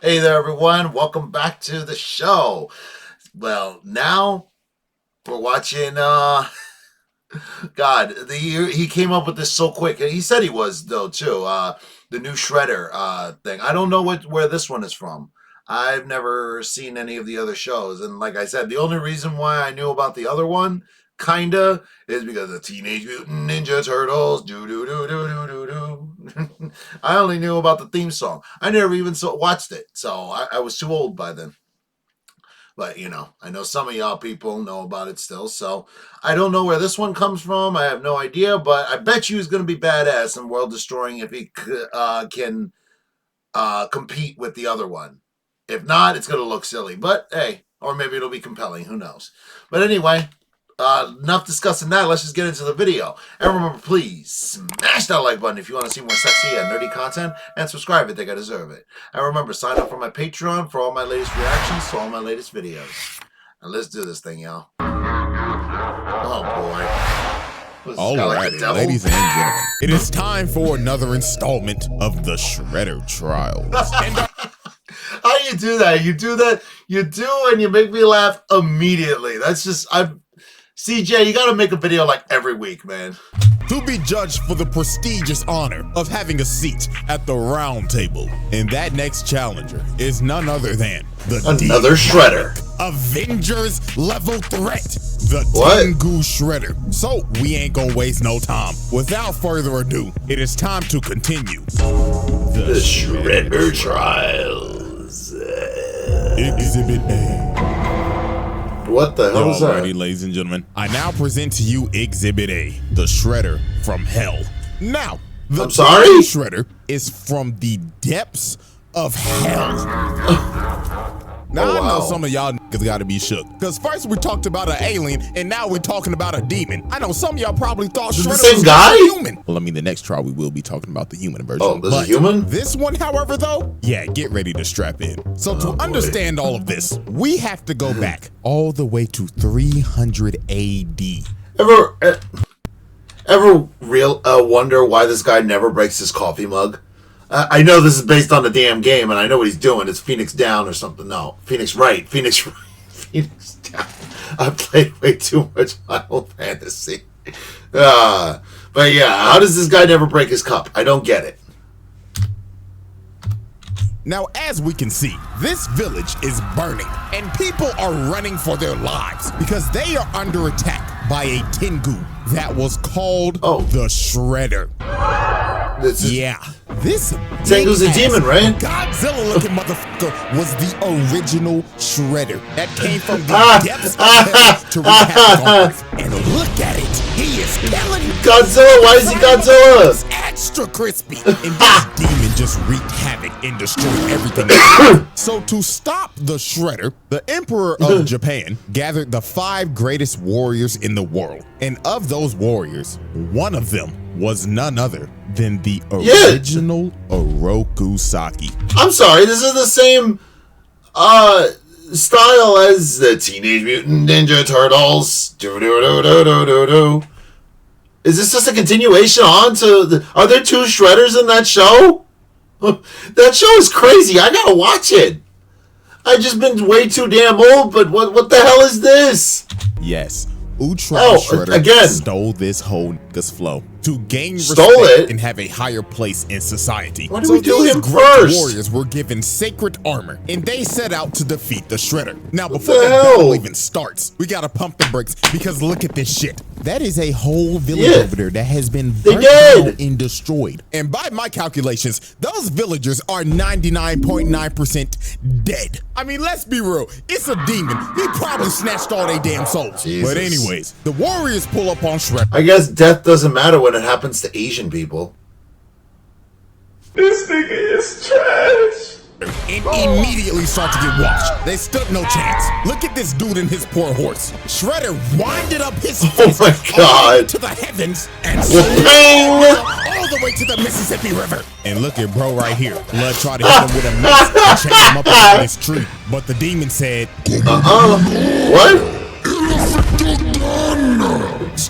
Hey there, everyone. Welcome back to the show. Well, now we're watching, God, he came up with this so quick. He said he was, though, too. The new Shredder thing. I don't know where this one is from. I've never seen any of the other shows. And like I said, the only reason why I knew about the other one, kinda, is because of Teenage Mutant Ninja Turtles. Do-do-do-do-do-do-do. I only knew about the theme song. I never even watched it. So I was too old by then. But, you know, I know some of y'all people know about it still. So I don't know where this one comes from. I have no idea. But I bet you he's going to be badass and world-destroying if he can compete with the other one. If not, it's going to look silly. But, hey, or maybe it'll be compelling. Who knows? But anyway, enough discussing that. Let's just get into the video. And remember, please smash that like button if you want to see more sexy and nerdy content. And subscribe if you think I deserve it. And remember, sign up for my Patreon for all my latest reactions to all my latest videos. And let's do this thing, y'all. Oh, boy. All right, ladies and gentlemen, it is time for another installment of the Shredder Trials. How do you do that? You do that, and you make me laugh immediately. That's just, CJ, you gotta make a video like every week, man. To be judged for the prestigious honor of having a seat at the round table. And that next challenger is none other than another Shredder. Avengers level threat, the Tengu Shredder. So we ain't gonna waste no time. Without further ado, it is time to continue the Shredder Trials. Exhibit A. What the hell is that? Alrighty, ladies and gentlemen, I now present to you Exhibit A, the Shredder from hell. Now, the Tengu Shredder is from the depths of hell. Now, I know some of y'all niggas gotta be shook, because first we talked about an alien, and now we're talking about a demon. I know some of y'all probably thought Shredder was a human. Well, I mean, the next trial we will be talking about the human version. Oh, this is human? This one, however, though, yeah, get ready to strap in. So to understand all of this, we have to go back all the way to 300 AD. Ever wonder why this guy never breaks his coffee mug? I know this is based on the damn game, and I know what he's doing. It's Phoenix Down or something. No, Phoenix Right. Phoenix Down. I played way too much Final Fantasy. But yeah, how does this guy never break his cup? I don't get it. Now, as we can see, this village is burning, and people are running for their lives because they are under attack by a Tengu that was called the Shredder. This Tengu's a demon, right? Godzilla-looking motherfucker was the original Shredder that came from the depths of hell to wreak havoc on Earth. And look at it, he is killing Godzilla. Why is he Godzilla? It's extra crispy, and this demon just wreaked havoc and destroyed everything. So to stop the Shredder, the Emperor of Japan gathered the 5 greatest warriors in the world, and of those warriors, one of them was none other than the original Orokusaki. I'm sorry, this is the same style as the Teenage Mutant Ninja Turtles. Is this just a continuation on to are there 2 Shredders in that show? That show is crazy. I gotta watch it. I've just been way too damn old, but what the hell is this? Yes. Shredder stole this whole nigga's flow to gain respect and have a higher place in society. Why do we do him first? Warriors were given sacred armor, and they set out to defeat the Shredder. Now, before the battle even starts, we gotta pump the brakes because look at this shit. That is a whole village over there that has been burnt down and destroyed. And by my calculations, those villagers are 99.9% dead. I mean, let's be real. It's a demon. He probably snatched all their damn souls. Jesus. But anyways, the warriors pull up on Shredder. I guess death doesn't matter when it happens to Asian people. This nigga is trash. And immediately start to get washed. They stood no chance. Look at this dude and his poor horse. Shredder winded up his fist to the heavens and all the way to the Mississippi River. And look at bro right here. Blood tried to hit him with a mace and chain him up on this tree. But the demon said, what? It's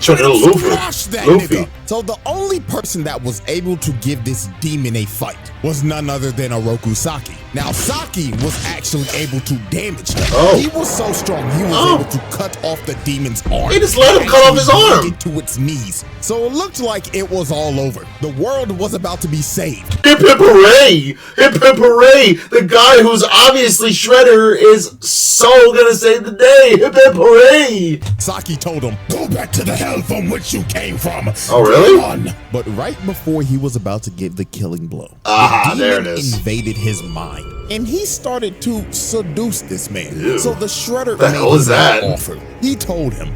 Luffy. So the only person that was able to give this demon a fight was none other than Oroku Saki. Now, Saki was actually able to damage him. Oh. He was so strong, he was able to cut off the demon's arm. He just let him cut off his arm. It to its knees. So it looked like it was all over. The world was about to be saved. Hip hip hooray! Hip hip hooray! The guy who's obviously Shredder is so gonna save the day! Hip hip hooray! Saki told him, "Go back to the hell from which you came from." Oh, really? Come on. But right before he was about to give the killing blow, Ah, the there it demon is. invaded his mind, and he started to seduce this man. Ew. So the Shredder The hell is that? offer. He told him,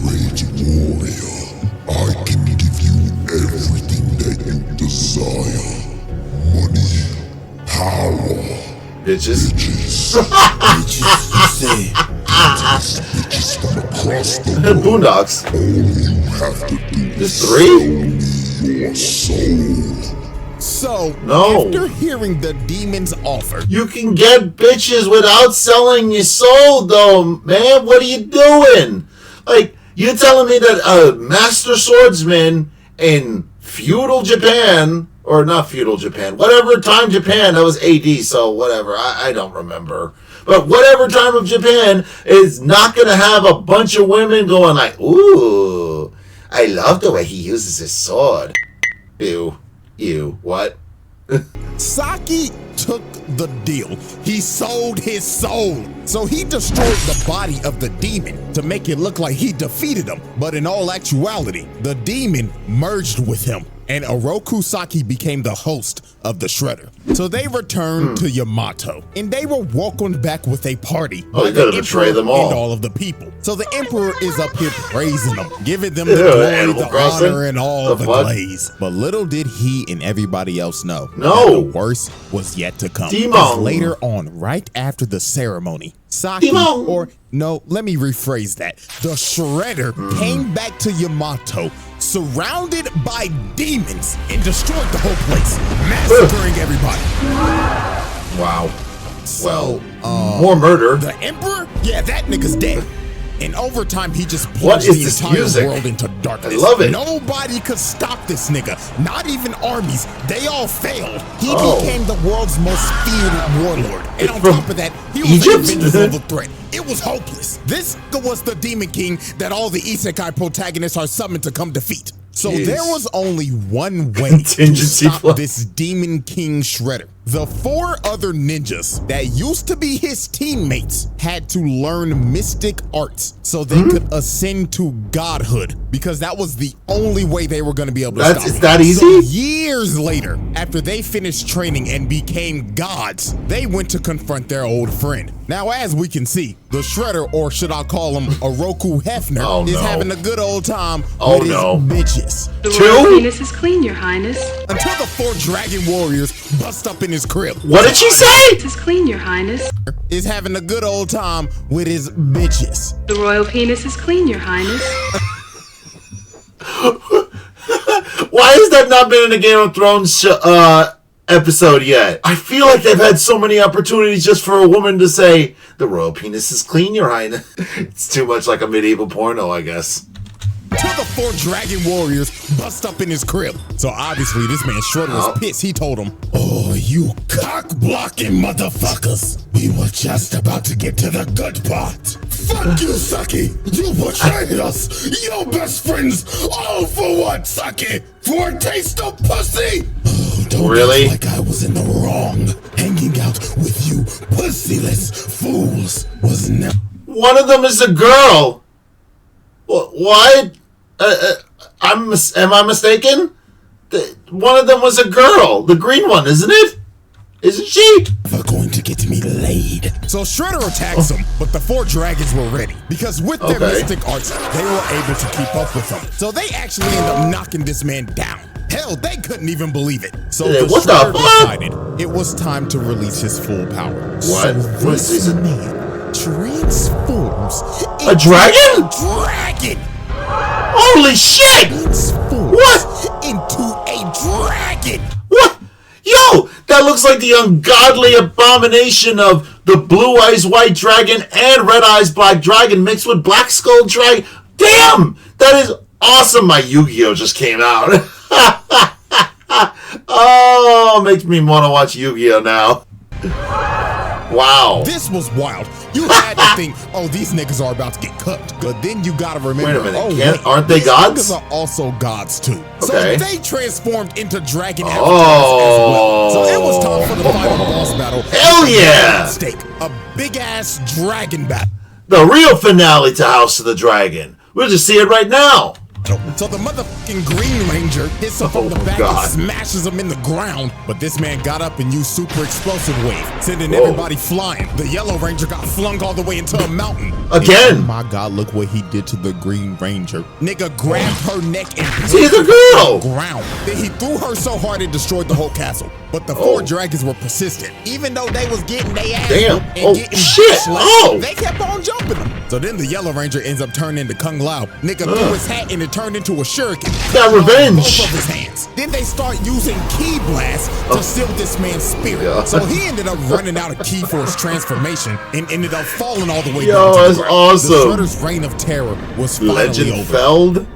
Great warrior, I can give you everything that you desire. Money, power, Bitches. bitches from across the The world. Boondocks. All you have to do There's is three? sell me your soul. so No. after hearing the demon's offer, You can get bitches without selling your soul, though, man. What are you doing? Like, you're telling me that a master swordsman in feudal Japan, or not feudal Japan, whatever time Japan, that was AD, so whatever, I don't remember. But whatever time of Japan is not going to have a bunch of women going like, ooh, I love the way he uses his sword. Ew. Ew. What? Saki took the deal. He sold his soul. So he destroyed the body of the demon to make it look like he defeated him. But in all actuality, the demon merged with him, and Oroku Saki became the host of the Shredder. So they returned to Yamato, and they were welcomed back with a party Oh, by they gotta the betray Emperor them all. and all of the people. So the Emperor is up here praising them, giving them the Ew, glory, Animal the Crossing? honor, and all The the fuck? glaze. But little did he and everybody else know No. that the worst was yet to come. Demon. 'Cause later on, right after the ceremony, Saki, Demon. or no, let me rephrase that. The Shredder came back to Yamato, surrounded by demons, and destroyed the whole place, massacring everybody. Wow. So, More murder. the Emperor? Yeah, that nigga's dead. And over time, he just What plunged is the this entire music? world into darkness. I love it. Nobody could stop this nigga. Not even armies. They all failed. He Oh. became the world's most feared warlord. And on From top of that, he was Egypt? an Avengers level threat. It was hopeless. This was the Demon King that all the Isekai protagonists are summoned to come defeat. So Jeez. there was only one way to Contingency stop plan. this Demon King Shredder. The 4 other ninjas that used to be his teammates had to learn mystic arts so they could ascend to godhood, because that was the only way they were going to be able to That's- stop it's him. that easy? So years later, after they finished training and became gods, they went to confront their old friend. Now, as we can see, the Shredder, or should I call him Oroku Hefner, Oh, is no. having a good old time Oh, with no. his bitches. The Two? royal penis is clean, your highness. Until the 4 dragon warriors bust up in his crib. What did she say? This is clean, your highness. Is having a good old time with his bitches. The royal penis is clean, your highness. Why has that not been in a Game of Thrones episode yet? I feel like they've had so many opportunities just for a woman to say, the royal penis is clean, your highness. It's too much like a medieval porno, I guess. Until the 4 dragon warriors bust up in his crib. So obviously this man Shredder was pissed. He told him, "Oh, you cock-blocking motherfuckers. We were just about to get to the good part. Fuck you, Saki. You betrayed us. Your best friends. All for what, Saki? For a taste of pussy? Oh, don't Really? act like I was in the wrong. Hanging out with you pussyless fools was never..." One of them is a girl. What? Am I mistaken? One of them was a girl. The green one, isn't it? Isn't she? Never going to get me laid. So Shredder attacks him, but the 4 dragons were ready, because with their Okay. mystic arts, they were able to keep up with him. So they actually end up knocking this man down. Hell, they couldn't even believe it. So Yeah, the what the Shredder fuck? decided it was time to release his full power. So What is this it? man transforms A dragon? a dragon. Holy shit! Transforms What? into a dragon. What? Yo, that looks like the ungodly abomination of the Blue Eyes White Dragon and Red Eyes Black Dragon mixed with Black Skull Dragon. Damn! That is Awesome, my Yu-Gi-Oh just came out. Oh, makes me want to watch Yu-Gi-Oh now. Wow. This was wild. You had to think, oh, these niggas are about to get cooked. But then you gotta remember, Wait a minute, oh, aren't they these gods? niggas are also gods too. Okay. So they transformed into dragon avatars as well. So it was time for the final boss battle. Hell yeah! At stake, a big ass dragon battle. The real finale to House of the Dragon. We'll just see it right now. So the motherfucking Green Ranger hits him from the back and smashes him in the ground. But this man got up and used super explosive wave, sending everybody flying. The Yellow Ranger got flung all the way into a mountain. Again. And, oh my God, look what he did to the Green Ranger. Nigga grabbed her neck and She's a girl. Ground. Then he threw her so hard it destroyed the whole castle. But the four dragons were persistent. Even though they was getting their ass Damn. and getting Shit. slashed, they kept on jumping them. So then the Yellow Ranger ends up turning into Kung Lao. Nigga threw his hat and it turned into a shuriken. Got revenge. Both of his hands. Then they start using ki blast to seal this man's spirit. So he ended up running out of ki for his transformation and ended up falling all the way down to the that's ground. awesome. The Shredder's reign of terror was finally Legend over. Feld?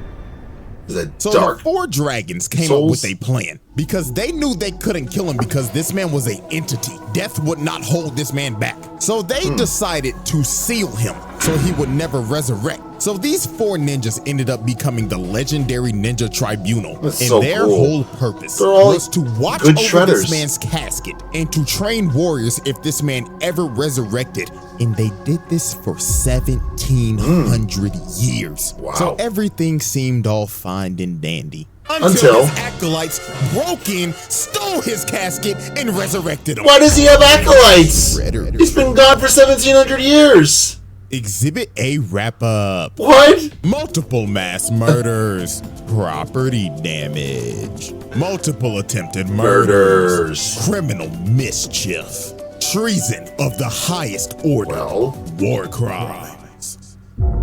Is that So dark? the four dragons came Souls? up with a plan because they knew they couldn't kill him because this man was an entity. Death would not hold this man back. So they decided to seal him so he would never resurrect. So these four ninjas ended up becoming the legendary Ninja Tribunal. That's and so their cool. whole purpose They're all was to watch good over shredders. this man's casket and to train warriors if this man ever resurrected. And they did this for 1,700 years. Wow. So everything seemed all fine and dandy. Until his acolytes broke in, stole his casket, and resurrected him. Why does he have acolytes? Shredder. He's been gone for 1,700 years. Exhibit A wrap up. What? Multiple mass murders, property damage, multiple attempted murders, criminal mischief, treason of the highest order, Well, war crimes.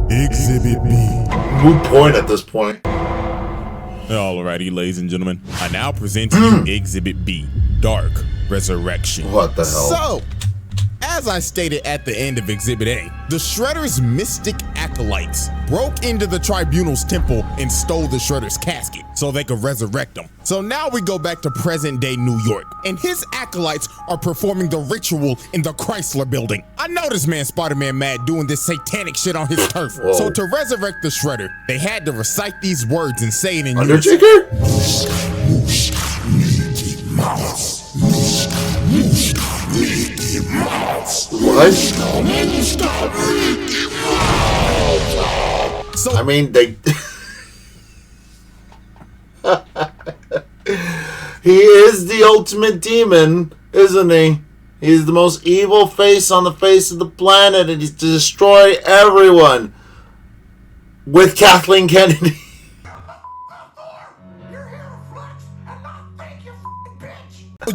Exhibit B. moot point at this point. Alrighty, ladies and gentlemen, I now present to you Exhibit B, Dark Resurrection. What the hell? So, as I stated at the end of Exhibit A, the Shredder's mystic acolytes broke into the Tribunal's temple and stole the Shredder's casket so they could resurrect him. So now we go back to present-day New York, and his acolytes are performing the ritual in the Chrysler Building. I know this man Spider-Man mad doing this satanic shit on his turf. Whoa. So to resurrect the Shredder, they had to recite these words and say it in unison. Undertaker? Mickey Mouse. Mickey Mouse. What? So I mean, they. He is the ultimate demon, isn't he? He's the most evil face on the face of the planet, and he's to destroy everyone. With Kathleen Kennedy.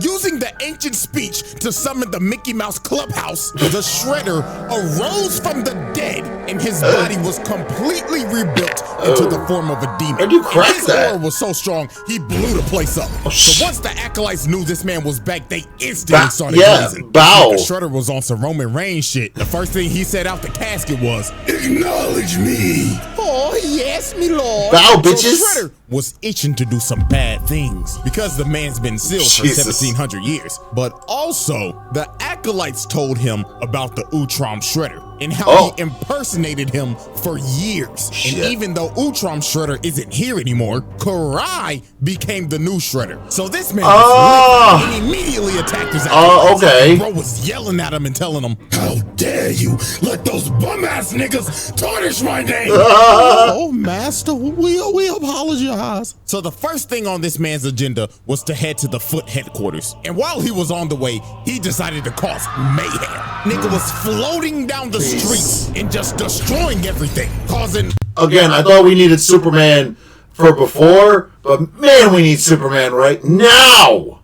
using the ancient speech to summon the Mickey Mouse Clubhouse, the Shredder arose from the dead and his body was completely rebuilt into the form of a demon. How'd you crack His that? aura was so strong, he blew the place up. Oh, So once the acolytes knew this man was back, they instantly started yeah, blazing. bow. The Shredder was on some Roman Reigns shit. The first thing he said out the casket was, Acknowledge me. "Oh, yes, me lord." Bow, So bitches. Shredder was itching to do some bad things because the man's been sealed Jesus. for 1,700 years. But also, the acolytes told him about the Utrom Shredder and how he impersonated him for years. Shit. And even though Utrom Shredder isn't here anymore, Karai became the new Shredder. So this man was lit and immediately attacked his acolytes. okay. Bro was yelling at him and telling him, How dare you let those bum-ass niggas tarnish my name? "Oh, master, we apologize." So the first thing on this man's agenda was to head to the Foot headquarters. And while he was on the way, he decided to cause mayhem. Nigga was floating down the streets and just destroying everything, causing... Again, I thought we needed Superman for before, but man, we need Superman right now.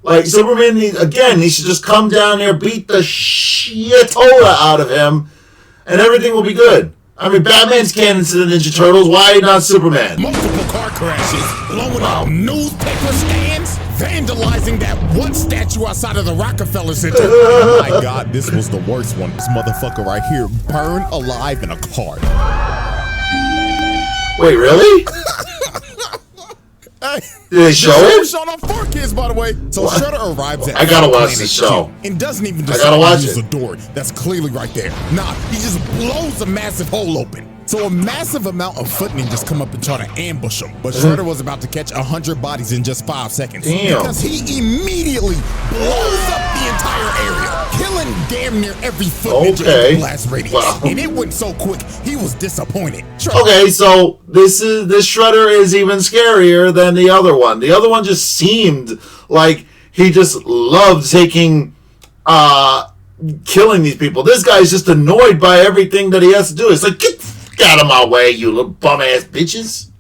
Like, Superman needs to just come down here, beat the shitola out of him, and everything will be good. I mean, Batman's canon to the Ninja Turtles. Why not Superman? multiple car crashes, blowing up newspaper stands, vandalizing that one statue outside of the Rockefeller Center. Oh my God, this was the worst one. This motherfucker right here burned alive in a car. Wait, really? Hey, Did they show it? Shown on 4Kids, by the way. So What? Shredder arrives at I gotta watch Planet this show. Q and doesn't even gotta decide watch to use it. the door that's clearly right there. Nah, he just blows a massive hole open. So a massive amount of foot ninjas come up and try to ambush him. But Shredder was about to catch 100 bodies in just 5 seconds. Damn. Because he immediately blows up the entire area, killing damn near every foot ninja in the blast radius. Wow. And it went so quick, he was disappointed. Okay, so this Shredder is even scarier than the other one. The other one just seemed like he just loved taking killing these people. This guy's just annoyed by everything that he has to do. It's like, get out of my way, you little bum ass bitches.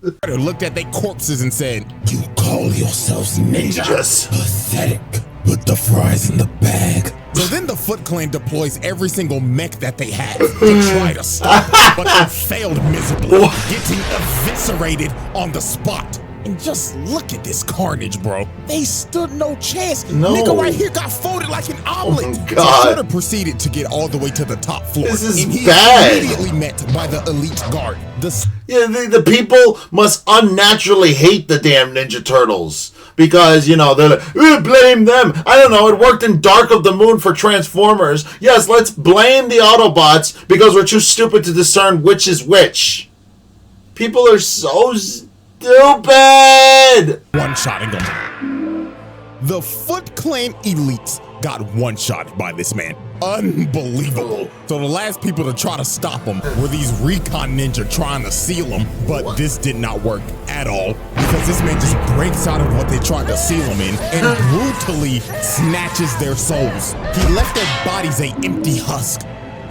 Shredder looked at their corpses and said, You call yourselves ninjas? Ninjas. Pathetic. Put the fries in the bag. so then the Foot Clan deploys every single mech that they had to try to stop, but they failed miserably, getting eviscerated on the spot. And just look at this carnage, bro. They stood no chance. No. Nigga right here got folded like an omelet. Oh, God. So Shredder proceeded to get all the way to the top floor. This is and he bad. immediately met by the elite guard. Yeah, the people must unnaturally hate the damn Ninja Turtles. Because, you know, they're like, blame them. I don't know, it worked in Dark of the Moon for Transformers. Yes, let's blame the Autobots because we're too stupid to discern which is which. People are so stupid. One-shotting them. The Foot Clan elites got one-shot by this man. Unbelievable. So the last people to try to stop him were these recon ninja trying to seal him, but this did not work at all because this man just breaks out of what they tried to seal him in and brutally snatches their souls. He left their bodies a empty husk.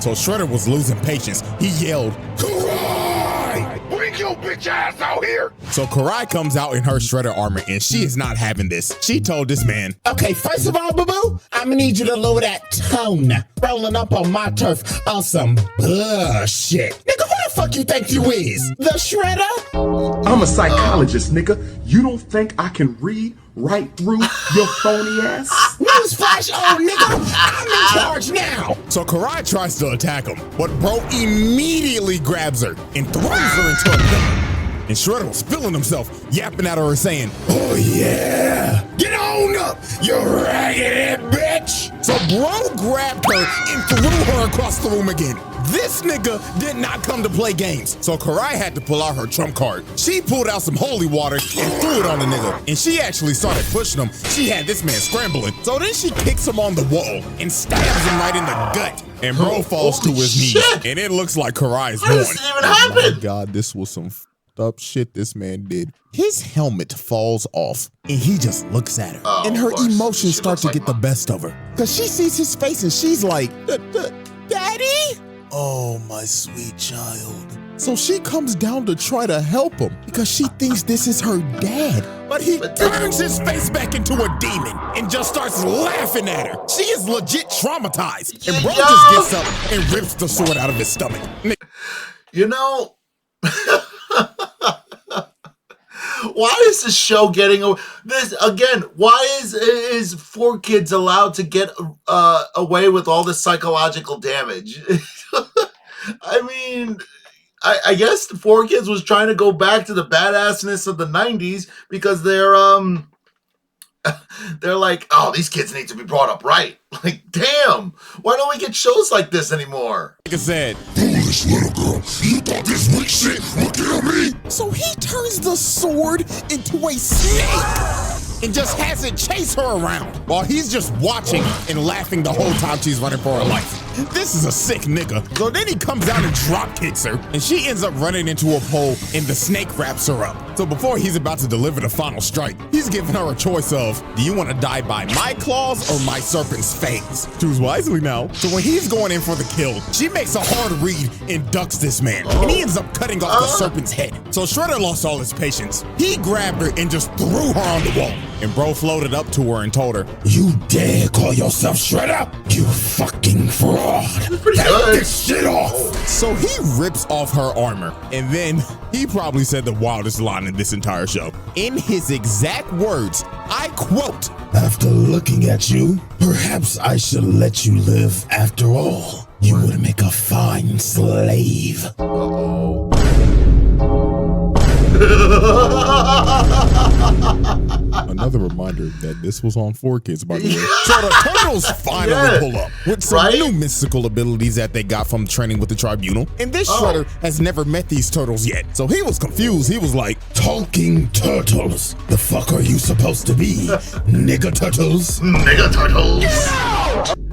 So Shredder was losing patience. He yelled, Karai! Bring your bitch ass out here! So Karai comes out in her Shredder armor and she is not having this. She told this man, Okay, first of all, boo-boo, I'm gonna need you to lower that tone. Rolling up on my turf on some bullshit. Nigga, who the fuck you think you is? The Shredder? I'm a psychologist, nigga. You don't think I can read right through your phony ass? Newsflash, old nigga, I'm in charge now. So Karai tries to attack him, but bro immediately grabs her and throws her into a pillar. And Shredder was feeling himself, yapping at her and saying, Oh yeah! Get on up, you raggedy bitch! So bro grabbed her and threw her across the room again. This nigga did not come to play games, so Karai had to pull out her trump card. She pulled out some holy water and threw it on the nigga, and she actually started pushing him. She had this man scrambling, so then she kicks him on the wall and stabs him right in the gut. And bro falls to his knees, and it looks like Karai's How won. does this even Oh happen? my God, this was some up shit this man did. His helmet falls off and he just looks at her. And her of course. emotions She start looks to like get the mom. best of her. Cause she sees his face and she's like, Daddy? Oh, my sweet child. So she comes down to try to help him because she thinks this is her dad. But he turns his face back into a demon and just starts laughing at her. She is legit traumatized. And bro Yo. just gets up and rips the sword out of his stomach. You know, why is this show getting this again? Why is 4Kids allowed to get away with all this psychological damage? I mean, I guess the 4Kids was trying to go back to the badassness of the 90s because they're like, oh, these kids need to be brought up right. Like, damn, why don't we get shows like this anymore? Like I said, Foolish little girl, you thought this weak shit would kill me? so he turns the sword into a snake and just has it chase her around while he's just watching and laughing the whole time she's running for her life. This is a sick nigga. So then he comes out and drop kicks her and she ends up running into a pole and the snake wraps her up. So before he's about to deliver the final strike, he's giving her a choice of, do you want to die by my claws or my serpent's fangs? Choose wisely now. So when he's going in for the kill, she makes a hard read and ducks this man. And he ends up cutting off the serpent's head. So Shredder lost all his patience. He grabbed her and just threw her on the wall. And bro floated up to her and told her, You dare call yourself Shredder? You fucking fraud! Pretty Take good. this shit off! so he rips off her armor. And then he probably said the wildest line in this entire show. In his exact words, I quote, After looking at you, perhaps I should let you live after all. You would make a fine slave. Another reminder that this was on 4Kids, by the way. So the Turtles finally pull up with some new mystical abilities that they got from training with the Tribunal. And this Shredder has never met these turtles yet. So he was confused. He was like, Talking turtles. The fuck are you supposed to be? Nigga turtles? Nigga turtles.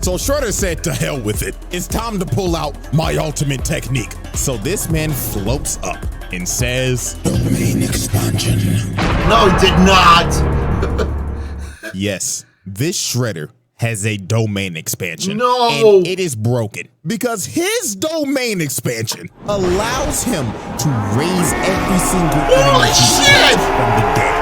So Shredder said to hell with it. It's time to pull out my ultimate technique. So this man floats up and says, Domain expansion. No, he did not. Yes, this Shredder has a domain expansion. No. And it is broken because his domain expansion allows him to raise every single Holy enemy shit! from the dead.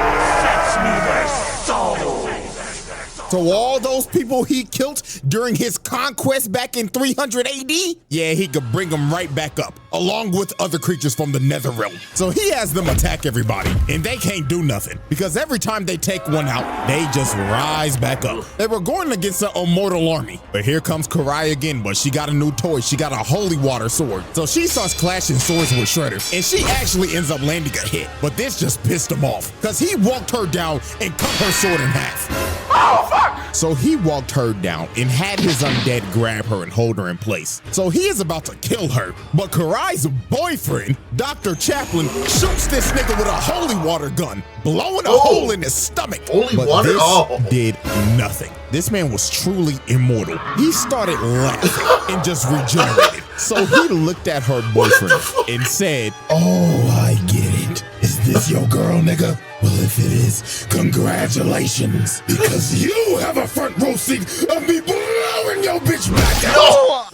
So all those people he killed during his conquest back in 300 AD, yeah, he could bring them right back up, along with other creatures from the Nether Realm. So he has them attack everybody, and they can't do nothing, because every time they take one out, they just rise back up. They were going against an immortal army, but here comes Karai again, but she got a new toy. She got a holy water sword. So she starts clashing swords with Shredder, and she actually ends up landing a hit, but this just pissed him off, because he walked her down and cut her sword in half. Oh, fuck! So he walked her down and had his undead grab her and hold her in place. So he is about to kill her, but Karai's boyfriend, Dr. Chaplin, shoots this nigga with a holy water gun, blowing a hole in his stomach. Holy but water? This Oh. did nothing. This man was truly immortal. He started laughing and just regenerated. So he looked at her boyfriend and said, Oh, I get it. Is this your girl, nigga? Well, if it is, congratulations. Because you have a front row seat of me blowing your bitch back out. No.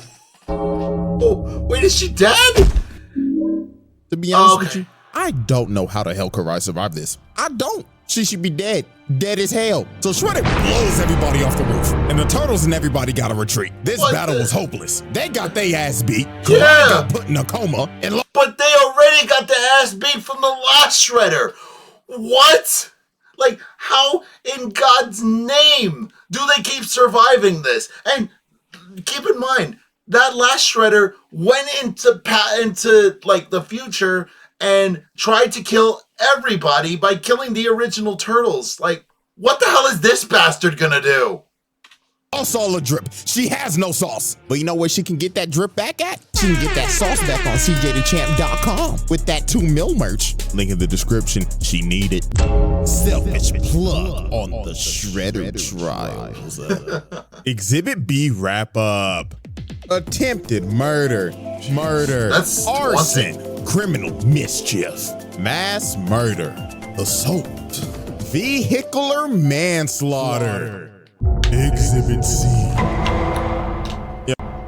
Oh, wait, is she dead? to be honest with you, I don't know how the hell Karai survived this. I don't. She should be dead. Dead as hell. So Shredder blows everybody off the roof, and the Turtles and everybody gotta retreat. This battle was hopeless. They got their ass beat. Karai got put in a coma, and but they already got the ass beat from the last Shredder. What? Like, how in God's name do they keep surviving this? And keep in mind, that last Shredder went into like the future and tried to kill everybody by killing the original Turtles. Like, what the hell is this bastard gonna do? all a drip. She has no sauce. But you know where she can get that drip back at? She can get that sauce back on CjDachamp.com with that 2 mil merch. Link in the description. She need it. Selfish plug on the Shredder trials. Exhibit B wrap up. Attempted murder. That's arson. Criminal mischief. Mass murder. Assault. Vehicular manslaughter. Exhibit C.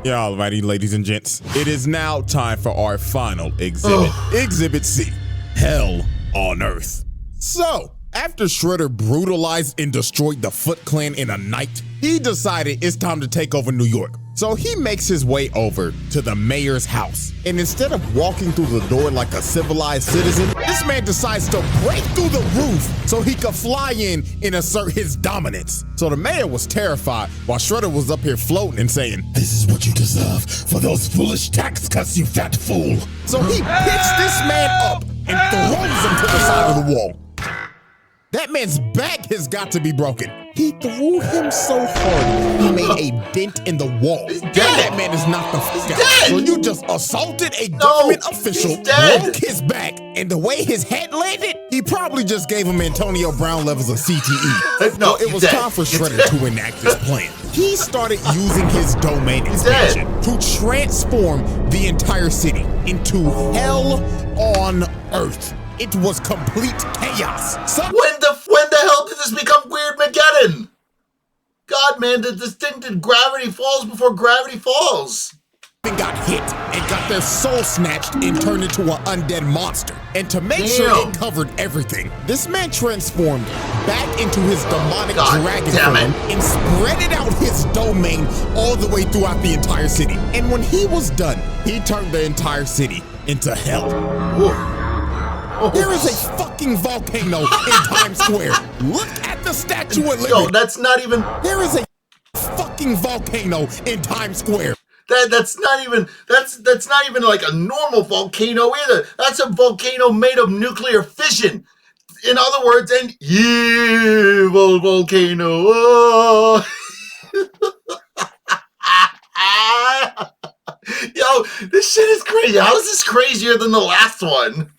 Yeah, alrighty, ladies and gents. It is now time for our final exhibit. Exhibit C. Hell on Earth. So, after Shredder brutalized and destroyed the Foot Clan in a night, he decided it's time to take over New York. So he makes his way over to the mayor's house. And instead of walking through the door like a civilized citizen, this man decides to break through the roof so he could fly in and assert his dominance. So the mayor was terrified while Shredder was up here floating and saying, "This is what you deserve for those foolish tax cuts, you fat fool." So he picks this man up and throws him to the side of the wall. That man's back has got to be broken. He threw him so hard, he made a dent in the wall. And that man is knocked the fuck out. So you just assaulted a government official, broke his back, and the way his head landed, he probably just gave him Antonio Brown levels of CTE. No, it was time for Shredder to enact his plan. He started using his domain expansion to transform the entire city into hell on Earth. It was complete chaos. So when the hell did this become Weird Mageddon? God, man, this thing did Gravity Falls before Gravity Falls. They got hit and got their soul snatched and turned into an undead monster. And to make sure it covered everything, this man transformed back into his demonic dragon form and spread it out his domain all the way throughout the entire city. And when he was done, he turned the entire city into hell. There is a fucking volcano in Times Square. Look at the Statue of Liberty. No, that's not even... There is a fucking volcano in Times Square. That's not even like a normal volcano either. That's a volcano made of nuclear fission. In other words, an evil volcano. Oh. Yo, this shit is crazy. How is this crazier than the last one?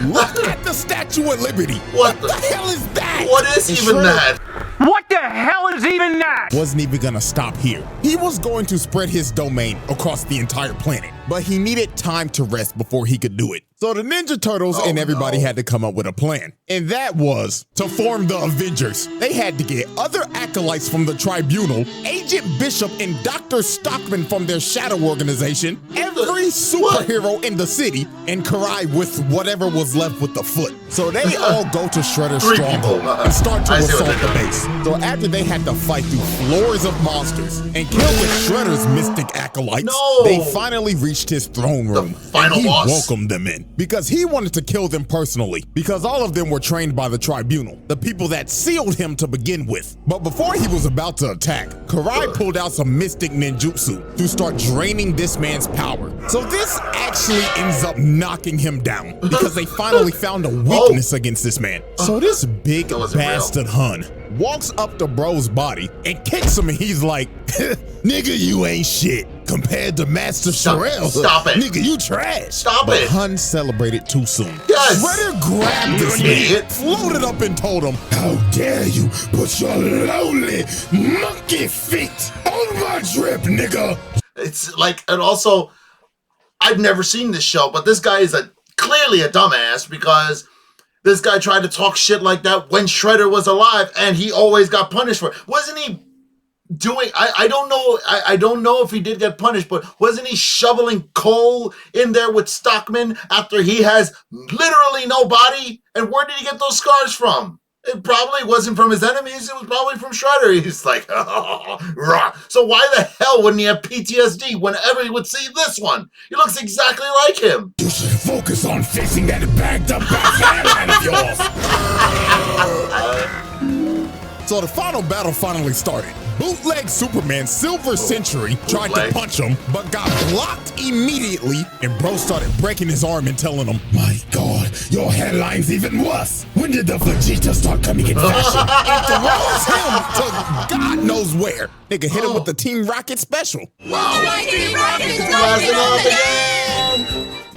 Look at the Statue of Liberty. What the hell is that? What is even that? What the hell is even that? Wasn't even gonna stop here. He was going to spread his domain across the entire planet, but he needed time to rest before he could do it. So the Ninja Turtles and everybody had to come up with a plan. And that was to form the Avengers. They had to get other acolytes from the Tribunal, Agent Bishop and Dr. Stockman from their shadow organization, every superhero in the city, and Karai with whatever was left with the foot. So they all go to Shredder's stronghold and start to assault the base. So after they had to fight through floors of monsters and kill with Shredder's mystic acolytes, they finally reached his throne room and he welcomed them in. Because he wanted to kill them personally, because all of them were trained by the Tribunal, the people that sealed him to begin with. But before he was about to attack, Karai pulled out some mystic ninjutsu to start draining this man's power. So this actually ends up knocking him down, because they finally found a weakness against this man. So this big bastard Hun walks up to bro's body and kicks him, and he's like, nigga, you ain't shit compared to Master Sherelle. Stop it. Nigga, you trash. Stop but it. Hun celebrated too soon. Yes. Shredder grabbed this man, floated up and told him, how dare you put your lonely monkey feet on my drip, nigga. It's like, and also, I've never seen this show, but this guy is clearly a dumbass, because this guy tried to talk shit like that when Shredder was alive, and he always got punished for it. Wasn't he doing, I don't know, I don't know if he did get punished, but wasn't he shoveling coal in there with Stockman after he has literally no body? And where did he get those scars from? It probably wasn't from his enemies, it was probably from Shredder. He's like, rah. So why the hell wouldn't he have PTSD whenever he would see this one? He looks exactly like him. You should focus on fixing that bagged up hairline of yours. So the final battle finally started. Bootleg Superman Silver Century tried to punch him, but got blocked immediately, and bro started breaking his arm and telling him, my God, your hairline's even worse. When did the Vegeta start coming in fashion? And throws him to God knows where. Nigga hit him with the Team Rocket special. Wow. Team Rocket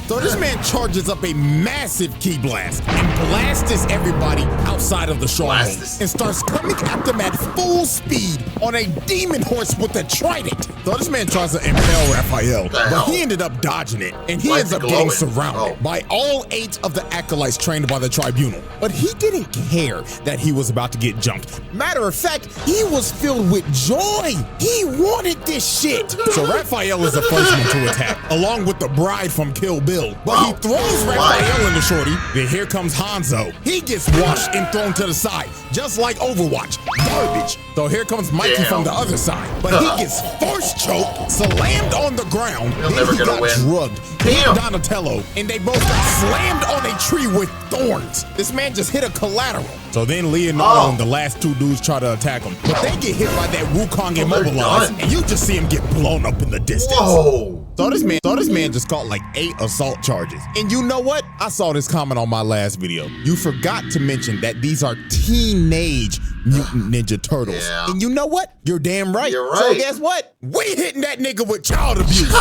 So this man charges up a massive key blast and blasts everybody outside of the stronghold and starts coming at them at full speed on a demon horse with a trident. So this man tries to impale Raphael, but he ended up dodging it, and he ends up getting surrounded by all 8 of the acolytes trained by the Tribunal. But he didn't care that he was about to get jumped. Matter of fact, he was filled with joy. He wanted this shit. So Raphael is the first one to attack, along with the bride from Kill Bill. But he throws Raphael in the shorty. Then here comes Hanzo. He gets washed and thrown to the side, just like Overwatch. Garbage. So here comes Mikey from the other side. But he gets force choked, slammed on the ground. Then he got drugged. Hit Donatello, and they both got slammed on a tree with thorns. This man just hit a collateral. So then Leonardo and the last 2 dudes try to attack him, but they get hit by that Wukong immobilized, and you just see him get blown up in the distance. Whoa. So this man just caught like 8 assault charges. And you know what? I saw this comment on my last video. You forgot to mention that these are teenage Mutant Ninja Turtles. Yeah. And you know what? You're damn right. You're right. So guess what? We hitting that nigga with child abuse.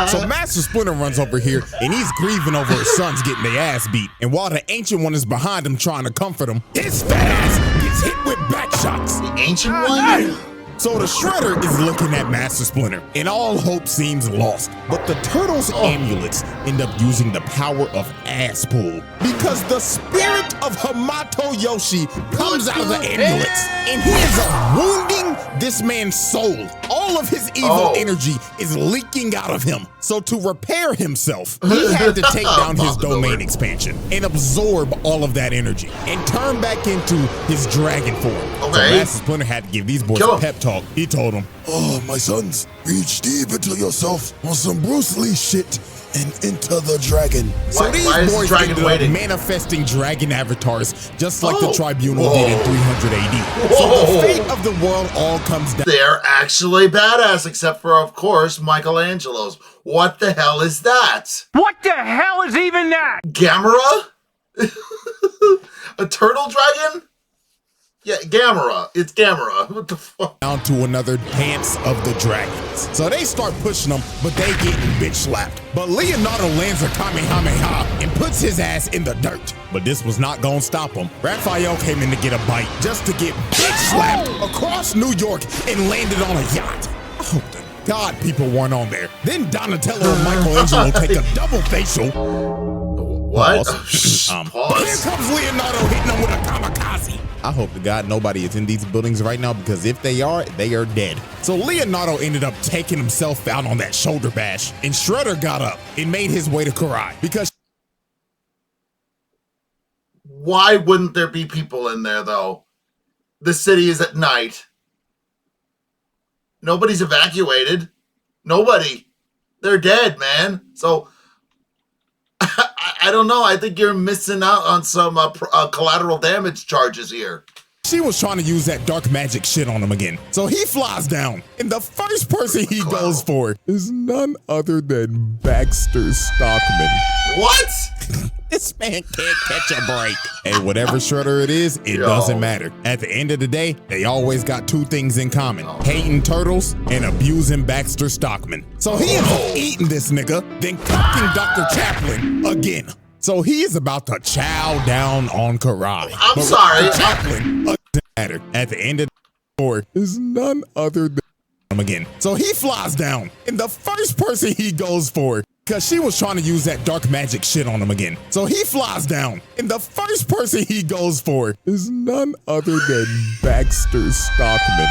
So Master Splinter runs over here, and he's grieving over his sons getting their ass beat. And while the Ancient One is behind him trying to comfort him, his fat ass gets hit with back shots. The Ancient One? So the Shredder is looking at Master Splinter, and all hope seems lost. But the Turtles' amulets end up using the power of ass pull, because the spirit of Hamato Yoshi comes out of the amulets, and he ends up wounding this man's soul. All of his evil energy is leaking out of him. So to repair himself, he had to take down his domain expansion and absorb all of that energy and turn back into his dragon form. So Master Splinter had to give these boys a pep talk. He told them, oh, my sons, reach deep into yourself on some Bruce Lee shit and enter the dragon. So Why these is the boys dragon ended up waiting? manifesting dragon avatars, just like the Oh. tribunal Whoa. did in 300 AD. So Whoa. the fate of the world all comes down. They're actually badass, except for, of course, Michelangelo's. What the hell is that? What the hell is even that? Gamera? A turtle dragon? Yeah, Gamera. It's Gamera. What the fuck? Down to another dance of the dragons. So they start pushing them, but they getting bitch slapped. But Leonardo lands a Kamehameha and puts his ass in the dirt. But this was not gonna stop him. Raphael came in to get a bite just to get bitch slapped across New York and landed on a yacht. I hope to God people weren't on there. Then Donatello and Michelangelo take a double facial. What? Pause. Here Pause. comes Leonardo hitting them with a kamikaze. I hope to God nobody is in these buildings right now, because if they are dead. So Leonardo ended up taking himself out on that shoulder bash, and Shredder got up and made his way to Karai because Why wouldn't there be people in there, though? The city is at night. Nobody's evacuated. Nobody. They're dead, man. So, I don't know. I think you're missing out on some collateral damage charges here. she was trying to use that dark magic shit on him again. So he flies down, and the first person he goes for is none other than Baxter Stockman. What? This man can't catch a break. Hey, whatever Shredder it is, it Yo. doesn't matter. At the end of the day, they always got two things in common: hating turtles and abusing Baxter Stockman. So he ends up eating this nigga, then cocking Dr. Chaplin again. So he is about to chow down on Karai. I'm sorry. Dr. Chaplin doesn't matter. At the end of the day, is none other than him again. So he flies down, and the first person he goes for, because she was trying to use that dark magic shit on him again. So he flies down, and the first person he goes for is none other than Baxter Stockman.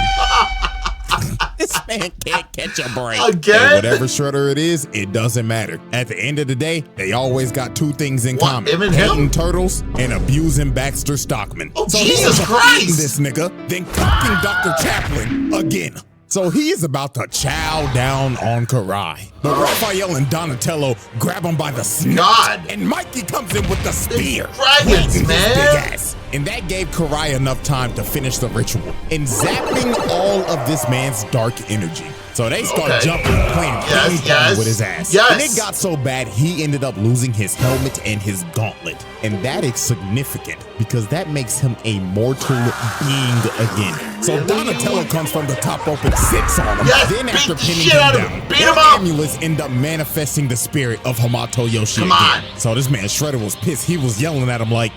This man can't catch a break. Again? And whatever Shredder it is, it doesn't matter. At the end of the day, they always got two things in What, common: him and hating him? turtles and abusing Baxter Stockman. Oh, so Jesus he ends up Christ! eating this nigga, then cocking Dr. Chaplin again. So he is about to chow down on Karai. But Raphael and Donatello grab him by the snout, God. and Mikey comes in with the spear, dragons, right in his man. big ass. And that gave Karai enough time to finish the ritual and zapping all of this man's dark energy. So they start Okay. jumping and playing Yes, ping pong yes, with his ass. yes. And it got so bad he ended up losing his helmet and his gauntlet. And that is significant because that makes him a mortal being again. So Donatello comes from the top rope and sits on him. Yes, Then after beat the pinning shit him out of down, him. Beat their him up. amulets end up manifesting the spirit of Hamato Yoshi Come again. on. So this man Shredder was pissed. He was yelling at him like,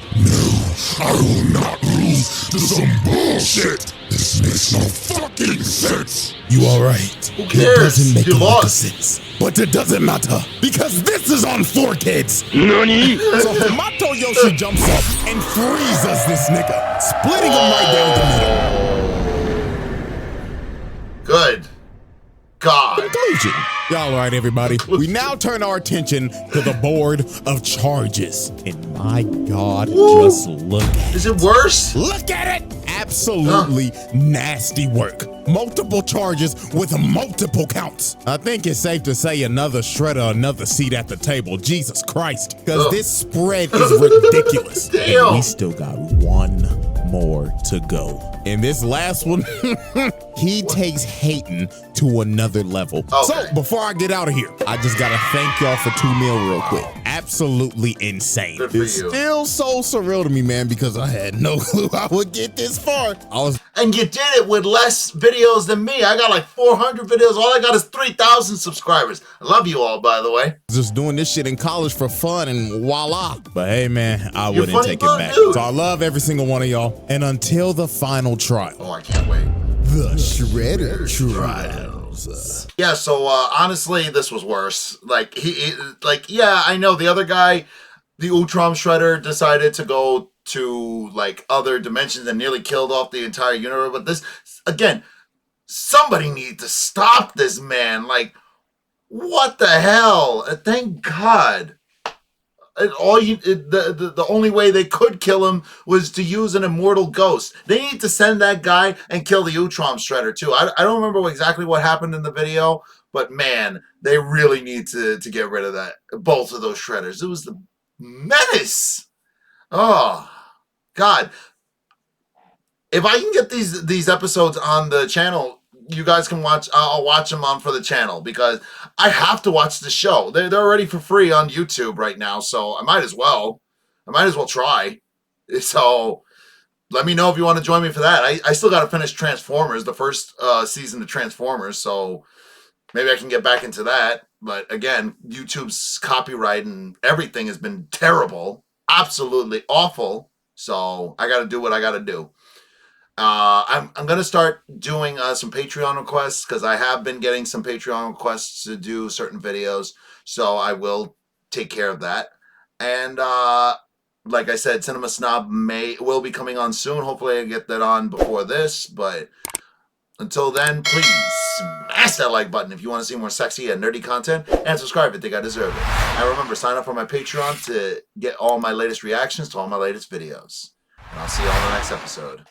I will not lose to some bullshit. This makes no fucking sense. "You all right?" Who It cares? doesn't make You a lot of lost. sense. But it doesn't matter because this is on 4 kids. Nani? So Hamato Yoshi jumps up and freezes this nigga, splitting him right down the middle. Good. God. Conclusion. Y'all all right, everybody? We now turn our attention to the board of charges. And my God, just look at it. Is it worse? Look at it! Absolutely nasty work. Multiple charges with multiple counts. I think it's safe to say another Shredder, another seat at the table. Jesus Christ. Because Ugh. this spread is ridiculous. Damn. And we still got one more to go. And this last one, he takes hating to another level. Okay. So before I get out of here, I just gotta thank y'all for 2 mil real quick. Absolutely insane. Good for It's you. still so surreal to me, man, because I had no clue I would get this far. I was And you did it with less videos than me. I got like 400 videos. All I got is 3,000 subscribers. I love you all, by the way. just doing this shit in college for fun and voila. But hey, man, I You're wouldn't funny take it bug, back. dude. So I love every single one of y'all. And until the final trial, Oh, I can't wait. the Shredder trials. Yeah, so honestly, this was worse. Like yeah, I know the other guy, the Ultron Shredder, decided to go to like other dimensions and nearly killed off the entire universe. But this, again, somebody needs to stop this man. Like, what the hell? Thank God. The only way they could kill him was to use an immortal ghost. They need to send that guy and kill the Utrom Shredder too. I don't remember exactly what happened in the video, but man, they really need to get rid of that. Both of those Shredders. It was the menace. Oh God. If I can get these episodes on the channel, you guys can watch. I'll watch them on for the channel because I have to watch the show. They're already for free on YouTube right now, so I might as well. Try. So let me know if you want to join me for that. I still got to finish Transformers, the first season of Transformers, so maybe I can get back into that. But again, YouTube's copyright and everything has been terrible, absolutely awful. So I got to do what I got to do. I'm gonna start doing some Patreon requests because I have been getting some Patreon requests to do certain videos, so I will take care of that. And like I said, Cinema Snob will be coming on soon. Hopefully, I get that on before this. But until then, please smash that like button if you want to see more sexy and nerdy content, and subscribe if you think I deserve it. And remember, sign up for my Patreon to get all my latest reactions to all my latest videos. And I'll see you all in the next episode.